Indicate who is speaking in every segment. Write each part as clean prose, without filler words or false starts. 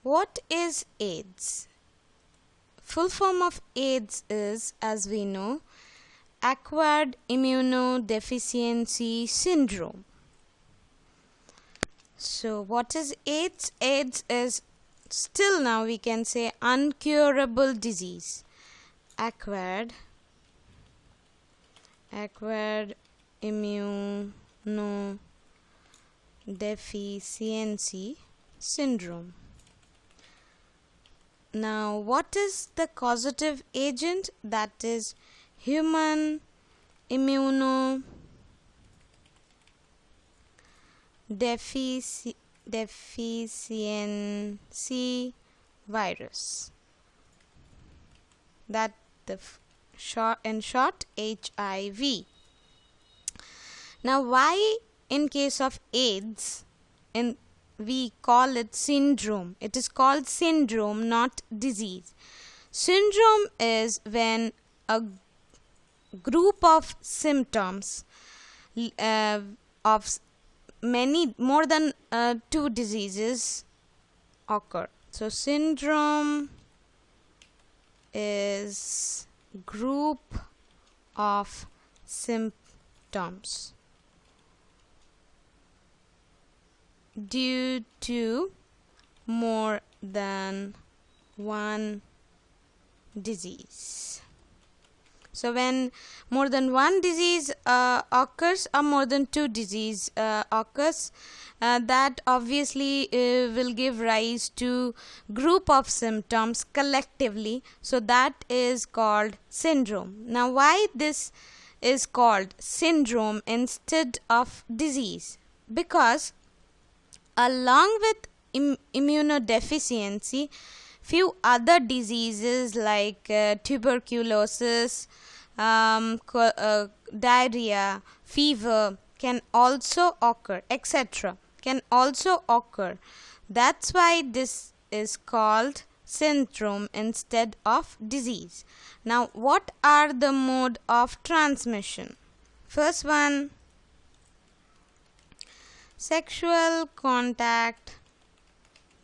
Speaker 1: What is AIDS? Full form of AIDS is, as we know, acquired immunodeficiency syndrome. So what is AIDS? AIDS is still now we can say uncurable disease. Acquired immunodeficiency syndrome. Now, what is the causative agent? That is human immunodeficiency virus. That in short HIV. Now, why in case of AIDS we call it syndrome? It is called syndrome, not disease. Syndrome is when a group of symptoms of more than 2 diseases occur. So syndrome is group of symptoms due to more than one disease. So when more than one disease occurs or more than 2 disease occurs, that obviously will give rise to group of symptoms collectively. So that is called syndrome. Now, why this is called syndrome instead of disease? Because along with immunodeficiency, few other diseases like tuberculosis, diarrhea, fever can also occur, etc. can also occur. That's why this is called syndrome instead of disease. Now, what are the mode of transmission? First one, sexual contact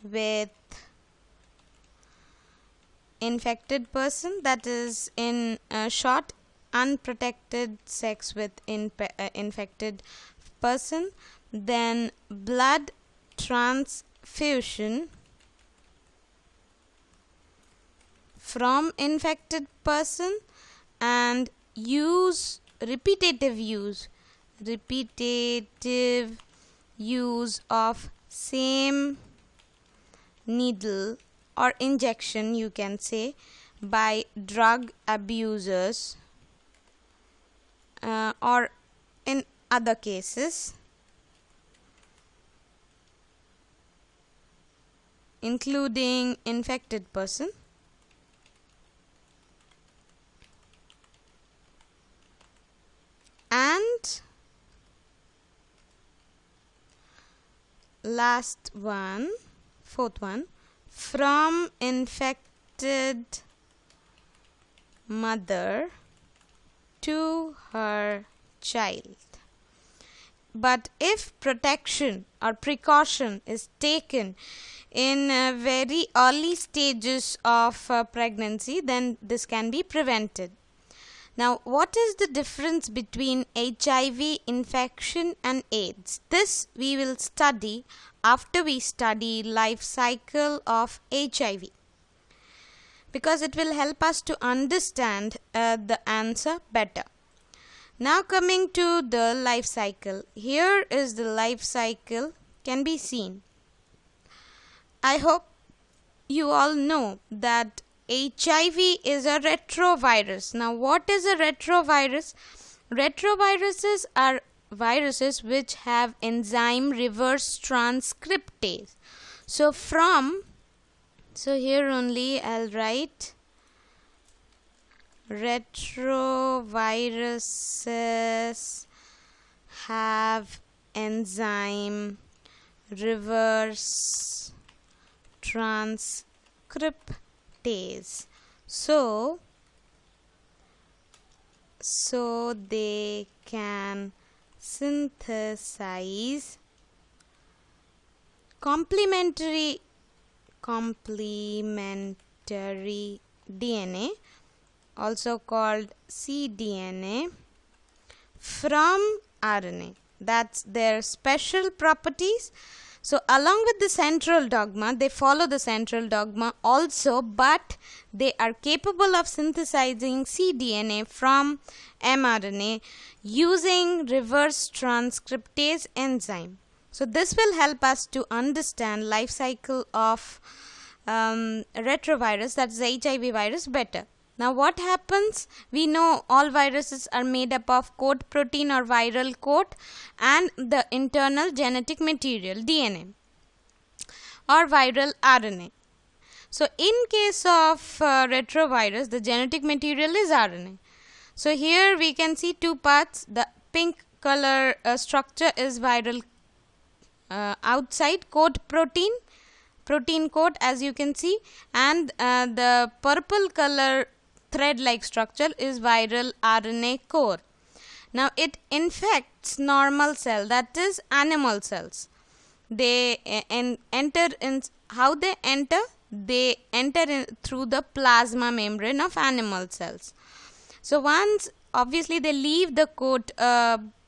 Speaker 1: with infected person, that is in short, unprotected sex with infected person. Then blood transfusion from infected person, and repetitive use of same needle or injection, you can say, by drug abusers or in other cases, including infected person. And last one, fourth one, from infected mother to her child. But if protection or precaution is taken in very early stages of pregnancy, then this can be prevented. Now, what is the difference between HIV infection and AIDS? This we will study after we study life cycle of HIV, because it will help us to understand the answer better. Now coming to the life cycle. Here is the life cycle can be seen. I hope you all know that HIV is a retrovirus. Now, what is a retrovirus? Retroviruses are viruses which have enzyme reverse transcriptase. So here only I'll write retroviruses have enzyme reverse transcriptase. So they can synthesize complementary complementary DNA, also called cDNA, from RNA. That's their special properties. So along with the central dogma, they follow the central dogma also, but they are capable of synthesizing cDNA from mRNA using reverse transcriptase enzyme. So this will help us to understand life cycle of retrovirus, that is HIV virus, better. Now what happens? We know all viruses are made up of coat protein or viral coat and the internal genetic material DNA or viral RNA. So in case of retrovirus, the genetic material is RNA. So here we can see two parts. The pink color structure is viral outside coat protein coat, as you can see, and the purple color thread-like structure is viral RNA core. Now it infects normal cell, that is animal cells. They enter in. How they enter? They enter in through the plasma membrane of animal cells. So once obviously they leave the coat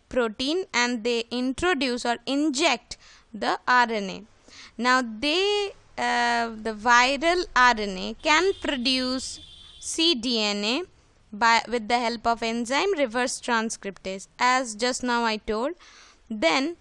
Speaker 1: protein and they introduce or inject the RNA. Now the viral RNA can produce cDNA with the help of enzyme reverse transcriptase, as just now I told. Then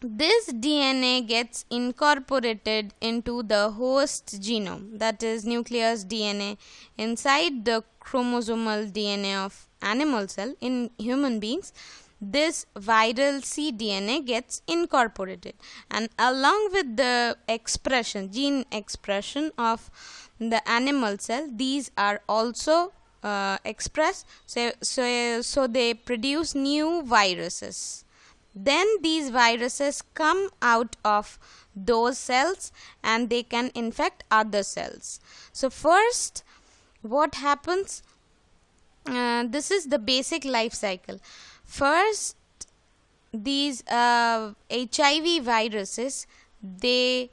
Speaker 1: this DNA gets incorporated into the host genome, that is nucleus DNA, inside the chromosomal DNA of animal cell. In human beings, this viral cDNA gets incorporated, and along with the gene expression of the animal cell, these are also expressed. So they produce new viruses. Then these viruses come out of those cells and they can infect other cells. So first, what happens? This is the basic life cycle. First, these HIV viruses, they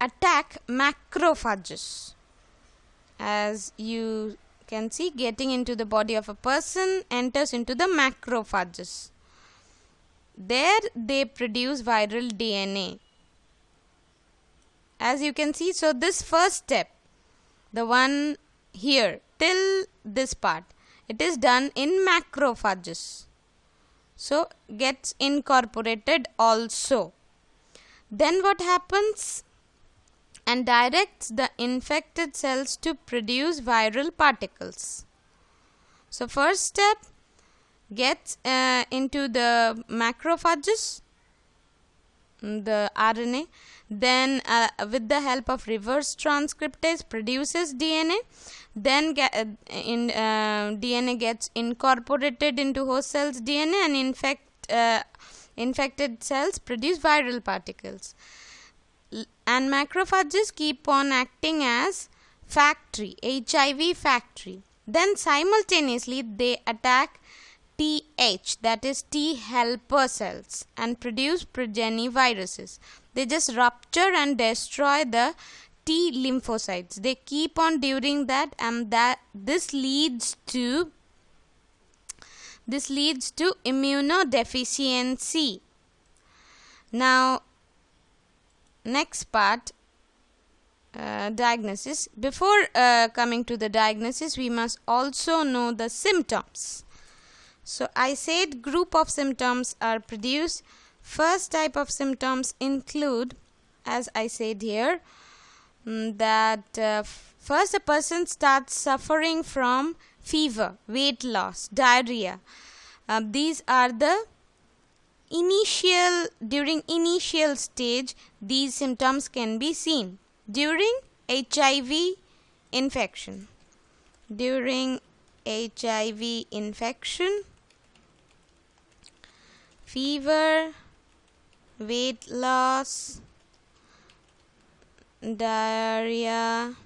Speaker 1: attack macrophages. As you can see, getting into the body of a person, enters into the macrophages. There they produce viral DNA. As you can see, so this first step, the one here till this part, it is done in macrophages. So gets incorporated also. Then what happens? And directs the infected cells to produce viral particles. So first step, gets into the macrophages, the RNA, then with the help of reverse transcriptase produces DNA, then DNA gets incorporated into host cells DNA and infected cells produce viral particles. And macrophages keep on acting as factory, HIV factory. Then simultaneously they attack TH, that is T helper cells, and produce progeny viruses. They just rupture and destroy the T lymphocytes. They keep on doing that, and this leads to immunodeficiency. Now next part, diagnosis. Before coming to the diagnosis, we must also know the symptoms. So I said group of symptoms are produced. First type of symptoms include, as I said here, that first a person starts suffering from fever, weight loss, diarrhea. These are the during initial stage, these symptoms can be seen. During HIV infection, fever, weight loss, diarrhea,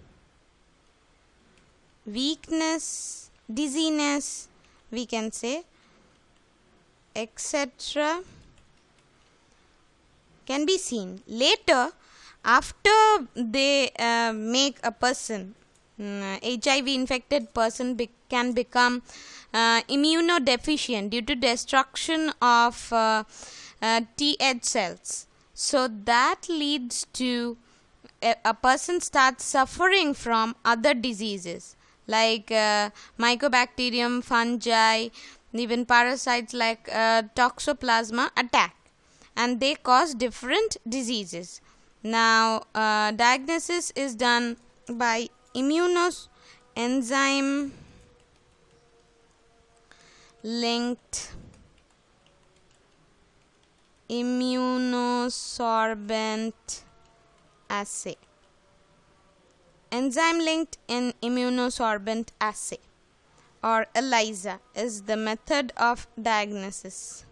Speaker 1: weakness, dizziness, we can say, etc. can be seen. Later, after they make a person, HIV infected person can become immunodeficient due to destruction of Th cells. So that leads to a person starts suffering from other diseases like mycobacterium, fungi, even parasites like toxoplasma attack, and they cause different diseases. Now diagnosis is done by enzyme linked immunosorbent assay. Enzyme linked in immunosorbent assay, or ELISA, is the method of diagnosis.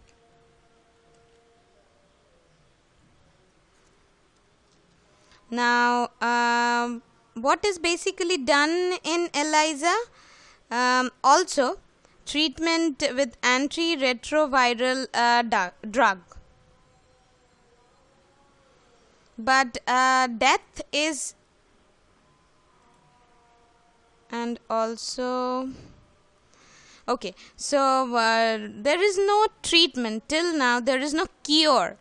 Speaker 1: Now what is basically done in ELISA? Also treatment with antiretroviral drug, but death is, and also okay, so there is no treatment till now. There is no cure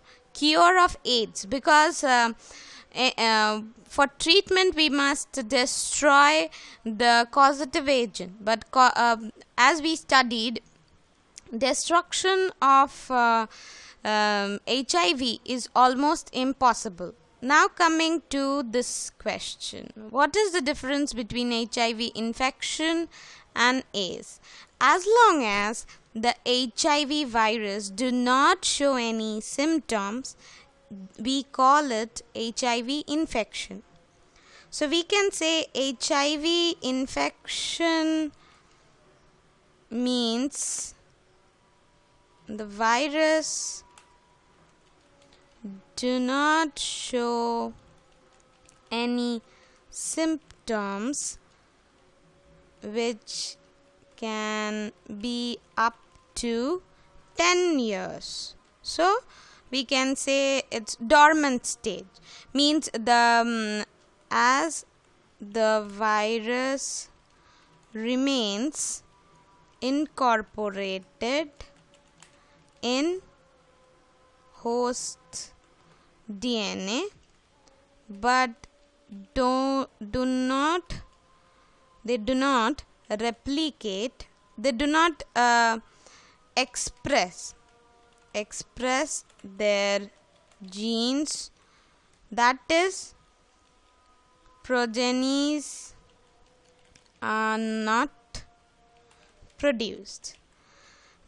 Speaker 1: of AIDS, because for treatment we must destroy the causative agent, but as we studied, destruction of HIV is almost impossible. Now coming to this question, what is the difference between HIV infection and AIDS? As long as the HIV virus do not show any symptoms, we call it HIV infection. So we can say HIV infection means the virus do not show any symptoms, which can be up to 10 years. So we can say it's dormant stage, means the as the virus remains incorporated in host DNA, but they do not replicate, they do not express their genes, that is, progenies are not produced.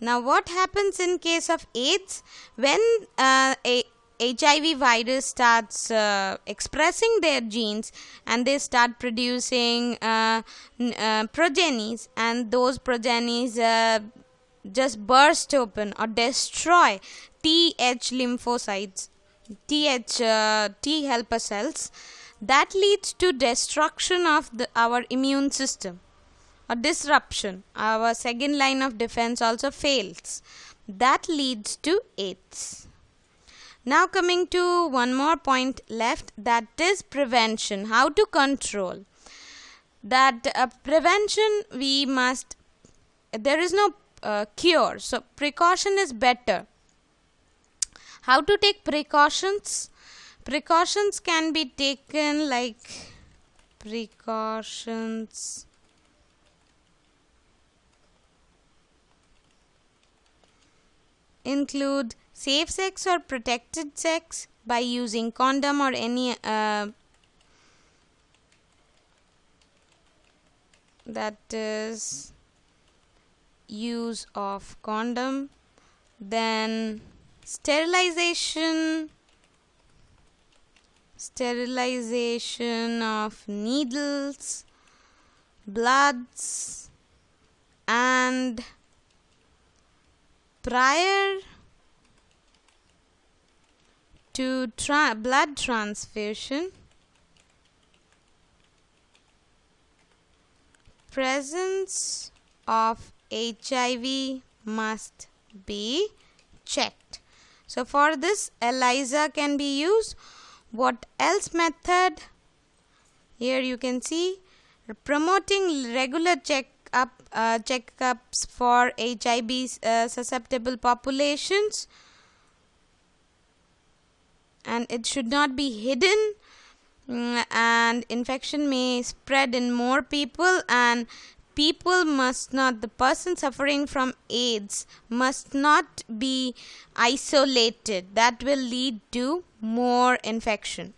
Speaker 1: Now what happens in case of AIDS? When a HIV virus starts expressing their genes and they start producing progenies, and those progenies just burst open or destroy Th lymphocytes, T helper cells, that leads to destruction of our immune system, or disruption. Our second line of defense also fails. That leads to AIDS. Now coming to one more point left, that is prevention. How to control? That prevention, we must, there is no cure, so precaution is better. How to take precautions? Precautions can be taken like precautions include safe sex or protected sex by using condom or any that is use of condom, then sterilization of needles, bloods, and prior to blood transfusion, presence of HIV must be checked. So for this, ELISA can be used. What else method? Here you can see promoting regular checkups for HIV susceptible populations, and it should not be hidden, and infection may spread in more people, and people must not, the person suffering from AIDS must not be isolated. That will lead to more infection.